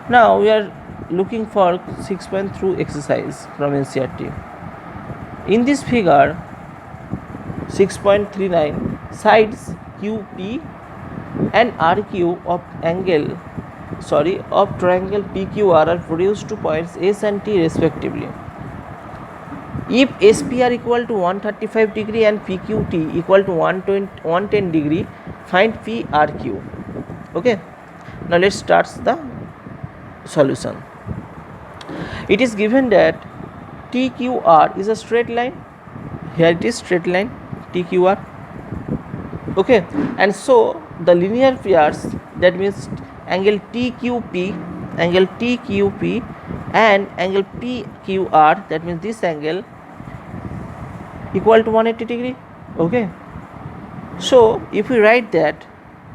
Now we are looking for 6.3 exercise from NCERT. In this figure 6.39, sides QP and RQ of triangle PQR are produced to points S and T respectively. If SPR equal to 135 degree and PQT equal to 110 degree, find PRQ. Okay, now let's start the solution. It is given that TQR is a straight line. Here it is straight line TQR. Okay, and so the linear pairs, that means angle TQP and angle PQR, that means this angle, equal to 180 degree. Okay, so if we write that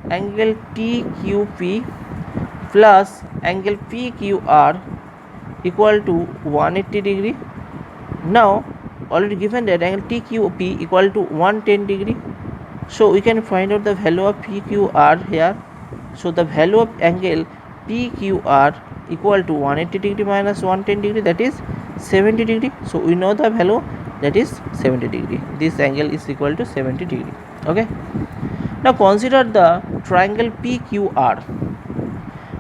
angle TQP plus angle PQR equal to 180 degree. Now already given that angle TQP equal to 110 degree, so we can find out the value of PQR here. So the value of angle PQR equal to 180 degree minus 110 degree, that is 70 degree. So we know the value, that is 70 degree. This angle is equal to 70 degree. Okay, now consider the triangle PQR.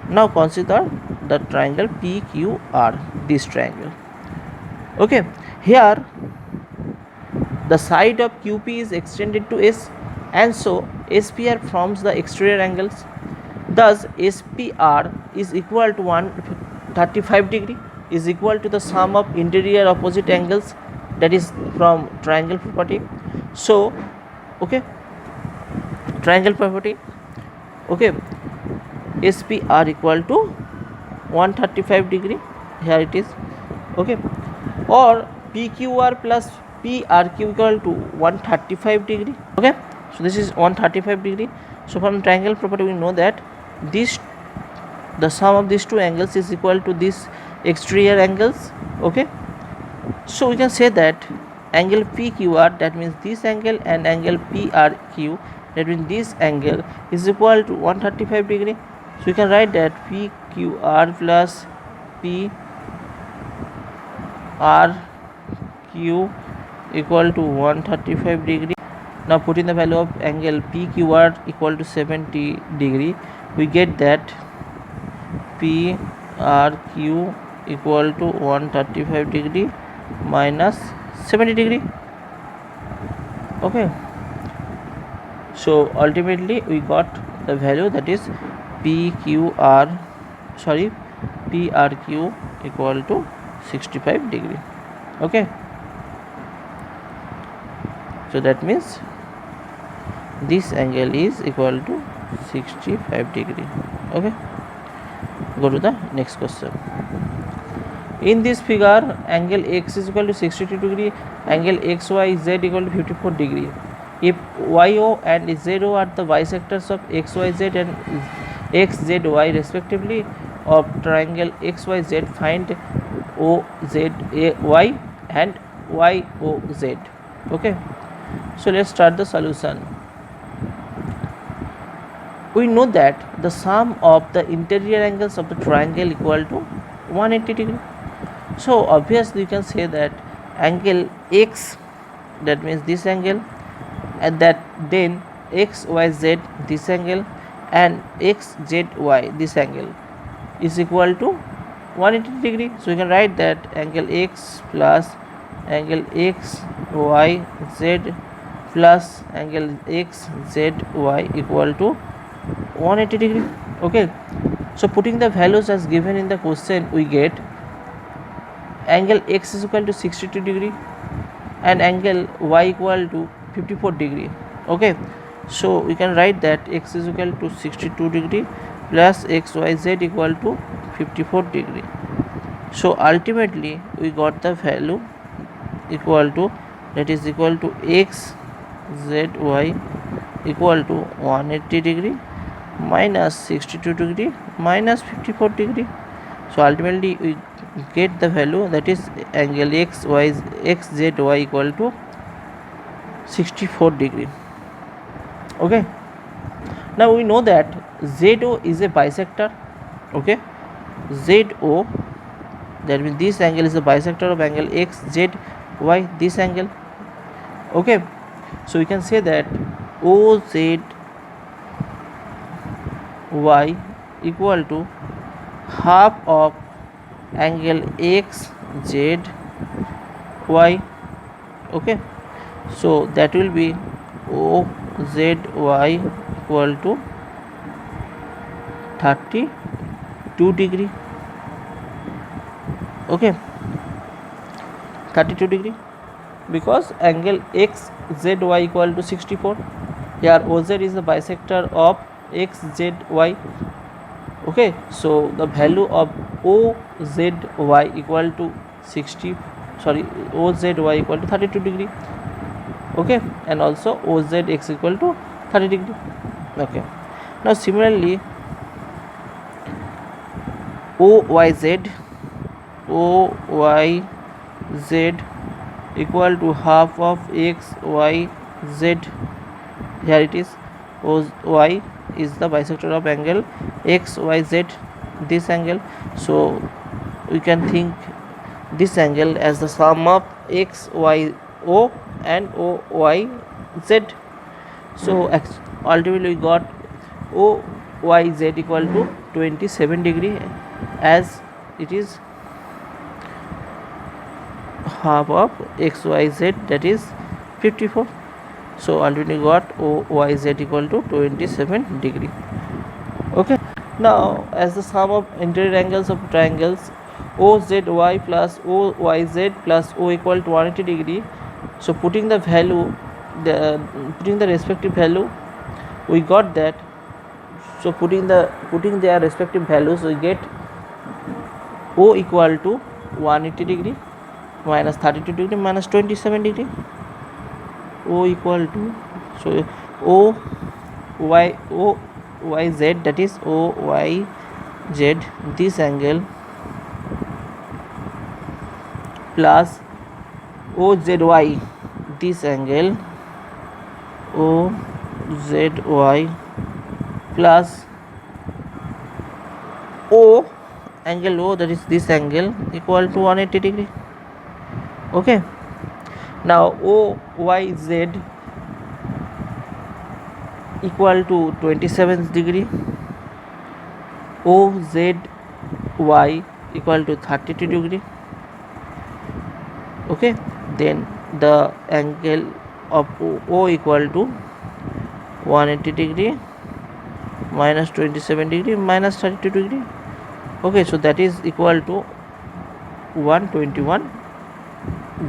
Now consider the triangle PQR, this triangle. Okay, here the side of QP is extended to S, and so SPR forms the exterior angles. Thus SPR is equal to 135 degree is equal to the sum of interior opposite angles, that is from triangle property. So okay, triangle property, okay, SPR equal to 135 degree, here it is. Okay, or PQR plus PRQ equal to 135 degree. Okay, so this is 135 degree. So from triangle property we know that the sum of these two angles is equal to this exterior angles. Okay, so we can say that angle PQR, that means this angle, and angle PRQ, that means this angle, is equal to 135 degree. So we can write that PQR plus PRQ equal to 135 degree. Now putting the value of angle PQR equal to 70 degree, we get that PRQ equal to 135 degree minus 70 degree. Okay, so ultimately we got the value, that is PRQ equal to 65 degree. Okay, so that means this angle is equal to 65 degree. Okay, go to the next question. In this figure, angle X is equal to 62 degree, angle XYZ equal to 54 degree. If YO and ZO are the bisectors of XYZ and XZY respectively of triangle XYZ, find OZY and YOZ. Okay, so let's start the solution. We know that the sum of the interior angles of the triangle equal to 180 degree. So obviously you can say that angle X, that means this angle, and that then XYZ, this angle, and XZY, this angle, is equal to 180 degree. So you can write that angle X plus angle XYZ plus angle XZY equal to 180 degree. Okay, so putting the values as given in the question, we get angle X is equal to 62 degree and angle Y equal to 54 degree. Okay, so we can write that X is equal to 62 degree plus XYZ equal to 54 degree. So ultimately we got the value equal to, that is equal to XZY equal to 180 degree minus 62 degree minus 54 degree. So ultimately we get the value, that is angle XZY equal to 64 degree. Okay, now we know that ZO is a bisector. Okay, ZO, that means this angle is the bisector of angle XZY, this angle. Okay, so we can say that OZY equal to half of angle XZY. Okay, so that will be OZY equal to 32 degree. Okay, 32 degree, because angle XZY equal to 64. Here OZ is the bisector of XZY. Okay, so the value of OZY equal to OZY equal to 32 degree. Okay, and also OZX equal to 30 degree. Okay, now similarly OYZ equal to half of XYZ. Here it is, OY is the bisector of angle XYZ, this angle. So we can think this angle as the sum of XYO and OYZ. So ultimately we got OYZ equal to 27 degree, as it is half of XYZ, that is 54. So ultimately got OYZ equal to 27 degree. Okay, now as the sum of interior angles of triangles OZY plus OYZ plus O equal to 180 degree. So putting the respective value, we got that. So putting their respective values, we get O equal to 180 degree minus 32 degree minus 27 degree. O equal to, so OYZ, that is OYZ, this angle, plus OZY, this angle, OZY, plus O, angle O, that is this angle, equal to 180 degree. Okay, now OYZ equal to 27 degree, OZY equal to 32 degree. Okay, then the angle of O equal to 180 degree minus 27 degree minus 32 degree. Okay, so that is equal to 121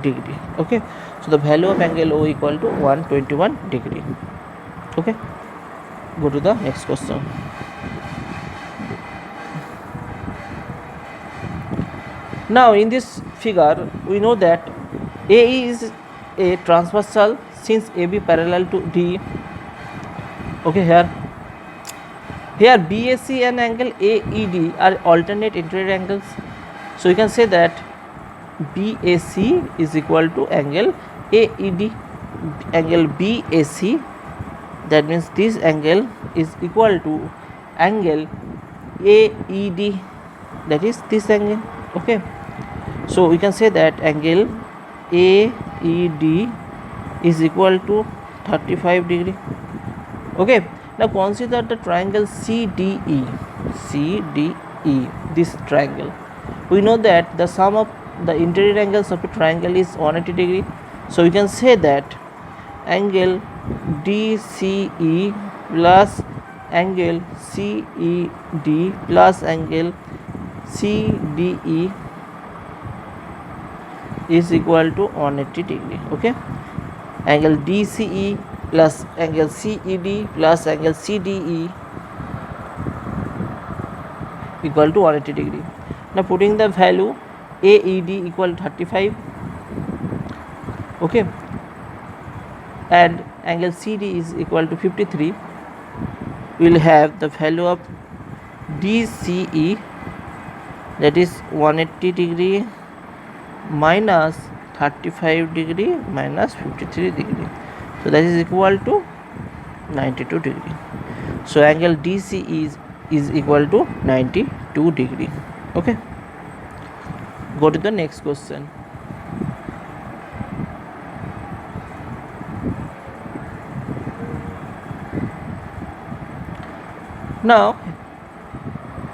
degree. Okay, so the value of angle O equal to 121 degree. Okay, go to the next question. Now in this figure we know that A is a transversal since AB parallel to D. Okay, here BAC and angle AED are alternate interior angles. So you can say that BAC is equal to angle AED, angle BAC, that means this angle is equal to angle AED, that is this angle. Okay, so we can say that angle AED is equal to 35 degree. Okay, now consider the triangle CDE, this triangle. We know that the sum of the interior angles of a triangle is 180 degree. So we can say that angle DCE plus angle CED plus angle CDE is equal to 180 degree. Okay, angle DCE plus angle CED plus angle CDE equal to 180 degree. Now putting the value AED equal to 35. Okay, and angle CD is equal to 53. We will have the value of DCE, that is 180 degree minus 35 degree minus 53 degree. So that is equal to 92 degree. So angle DCE is equal to 92 degree. Okay, go to the next question. Now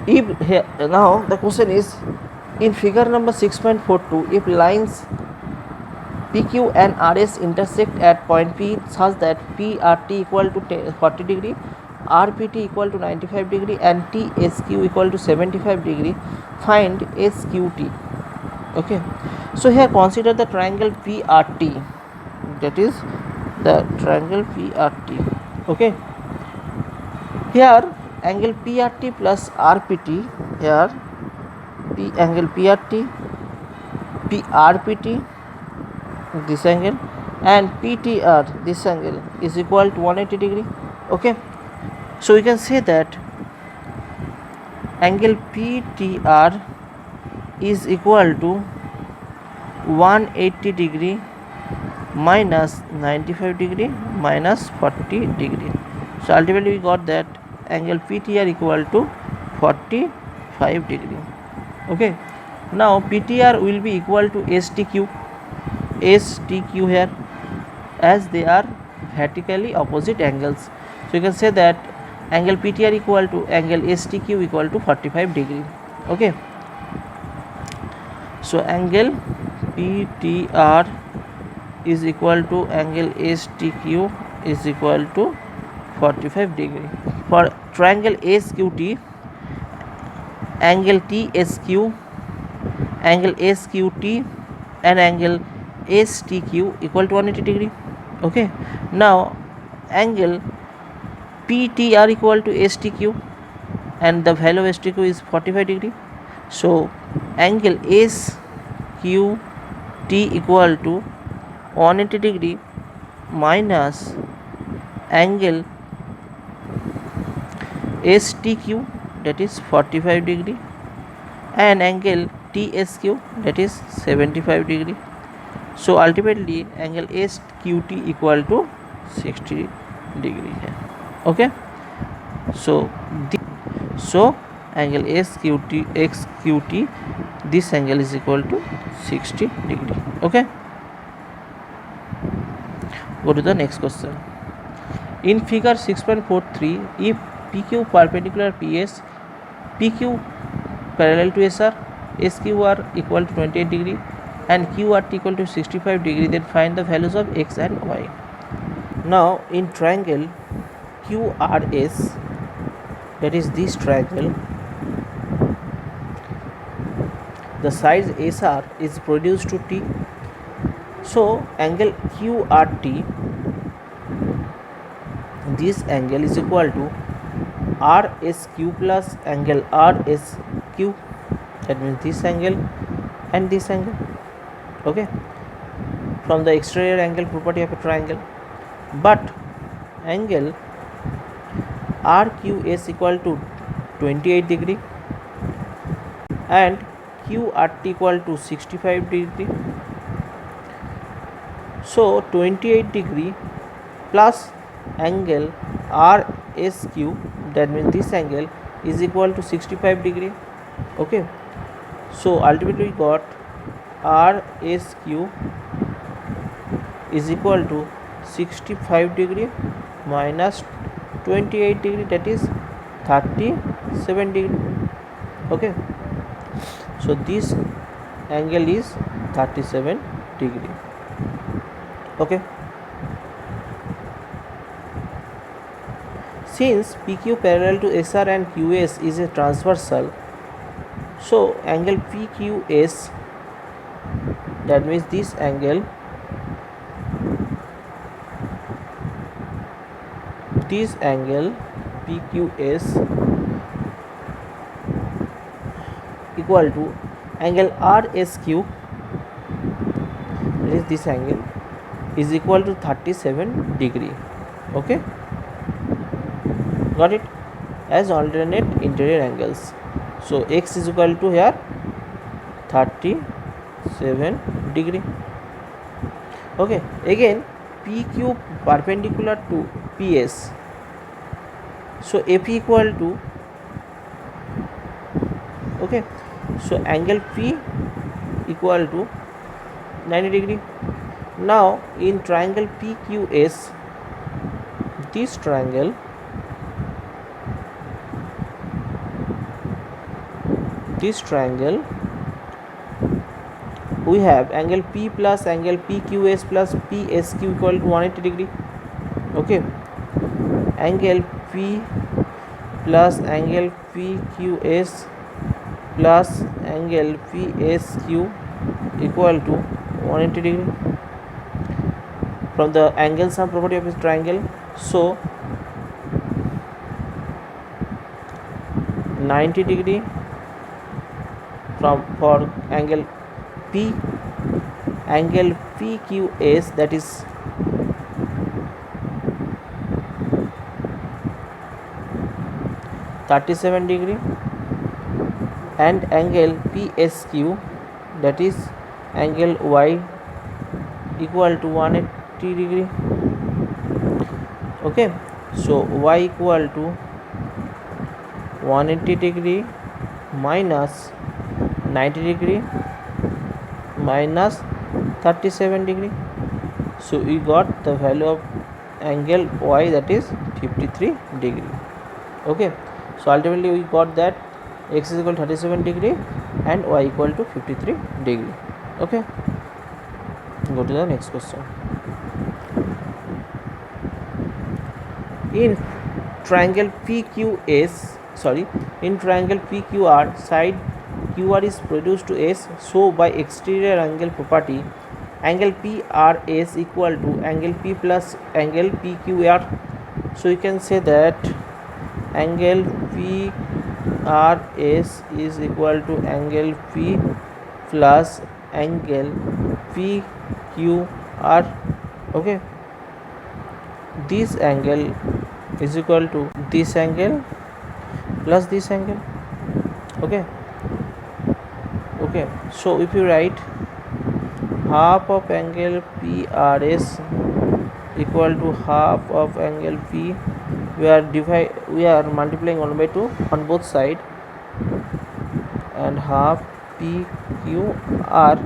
now the question is, in figure number 6.42, if lines PQ and RS intersect at point P such that PRT equal to 40 degree, RPT equal to 95 degree and TSQ equal to 75 degree, find SQT. Okay, so here consider the triangle PRT, that is the triangle PRT. Okay, here angle PRT plus RPT, here angle PRT, RPT, this angle, and PTR, this angle, is equal to 180 degree. Okay, so we can say that angle PTR is equal to 180 degree minus 95 degree minus 40 degree. So ultimately we got that angle PTR equal to 45 degree. Okay, now PTR will be equal to STQ here, as they are vertically opposite angles. So you can say that angle PTR equal to angle STQ equal to 45 degree. Okay, so angle PTR is equal to angle STQ is equal to 45 degree. For triangle SQT, angle TSQ, angle SQT and angle STQ equal to 180 degree. Okay, now angle PTR equal to STQ and the value of STQ is 45 degree. So angle SQT equal to 180 degree minus angle STQ, that is 45 degree, and angle TSQ, that is 75 degree. So ultimately angle SQT equal to 60 degree here. Okay, so angle XQT, this angle is equal to 60 degree. Okay, go to the next question. In figure 6.43, if PQ perpendicular PS, PQ parallel to SR, SQR equal to 28 degree and QRT equal to 65 degree, then find the values of X and Y. Now in triangle QRS, that is this triangle, the size SR is produced to T. So angle QRT, this angle is equal to RSQ plus angle RSQ, that means this angle and this angle. Okay, from the exterior angle property of a triangle. But angle RQS equal to 28 degree and QRT equal to 65 degree. So 28 degree plus angle RSQ, that means this angle, is equal to 65 degree. Okay, so ultimately we got RSQ is equal to 65 degree minus 28 degree, that is 37 degree. Okay, so this angle is 37 degree. Okay, since PQ parallel to SR and QS is a transversal, so angle PQS, that means this angle, PQS equal to angle RSQ, that is this angle, is equal to 37 degree. Okay, got it, as alternate interior angles. So X is equal to here 37 degree. Okay, again PQ perpendicular to PS, so AP equal to, okay, So angle P equal to 90 degree. Now in triangle PQS, this triangle we have angle P plus angle PQS plus PSQ equal to 180 degree. Okay, angle P plus angle PQS plus angle PSQ equal to 180 degree from the angle sum property of a triangle. So 90 degree for angle P, angle PQS, that is 37 degree, and angle PSQ, that is angle Y, equal to 180 degree. Okay, so Y equal to 180 degree minus 90 degree minus 37 degree. So we got the value of angle Y, that is 53 degree. Okay, so ultimately we got that x is equal to 37 degree and y equal to 53 degree. Okay, go to the next question. In triangle PQR, side QR is reduced to S, so by exterior angle property, angle PRS equal to angle P plus angle PQR. So you can say that angle PRS is equal to angle P plus angle PQR. Okay, this angle is equal to this angle plus this angle. Okay, so if you write half of angle PRS equal to half of angle P, we are multiplying 1/2 on both sides, and half PQR,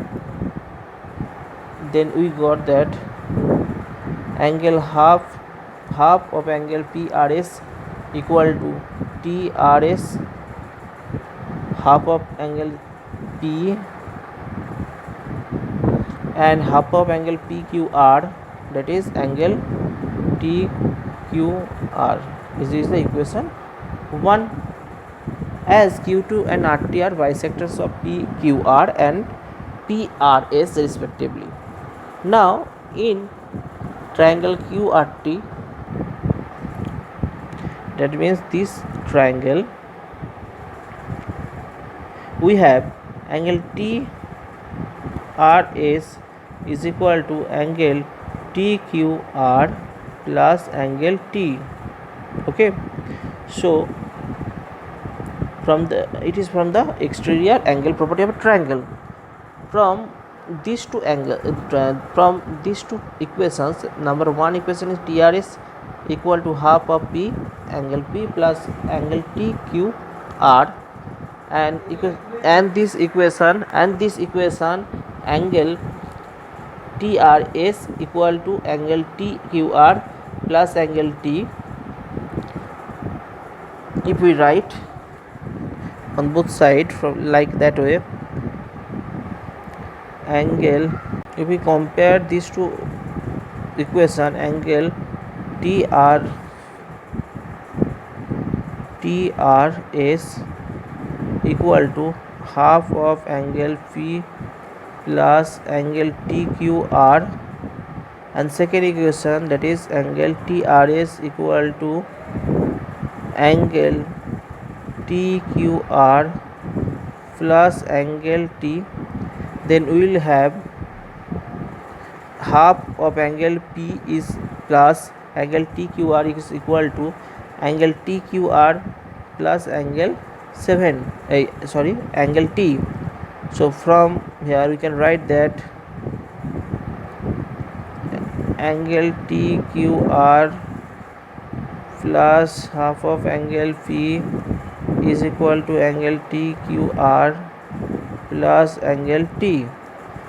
then we got that angle half of angle PRS equal to TRS, half of angle P, and half of angle PQR, that is angle TQR. This is the equation 1. As Q2 and RT are bisectors of PQR and PRS respectively. Now in triangle QRT, that means this triangle, we have angle TRS is equal to angle TQR plus angle T. Okay, so it is from the exterior angle property of a triangle. From these two equations, number 1 equation is TRS equal to half of P angle P plus angle TQR, and this equation angle TRS equal to angle TQR plus angle T. If we write on both sides from like that way, angle, if we compare these two equation, angle TRS equal to half of angle P plus angle TQR, and second equation, that is angle TRS equal to angle TQR plus angle T, then we will have half of angle P is plus angle TQR is equal to angle TQR plus angle angle T. So from here we can write that angle TQR plus half of angle P is equal to angle TQR plus angle T.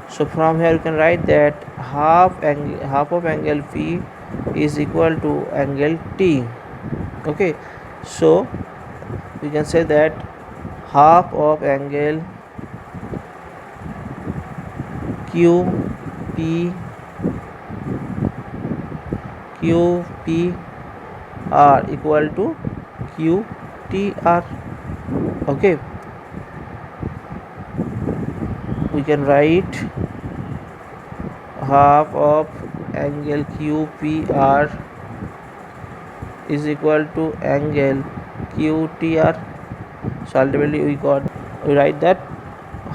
So from here you can write that half of angle P is equal to angle T. Okay, so we can say that half of angle QPR equal to QTR. Okay, we can write half of angle QPR is equal to angle QTR. So ultimately we write that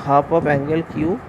half of angle QPR.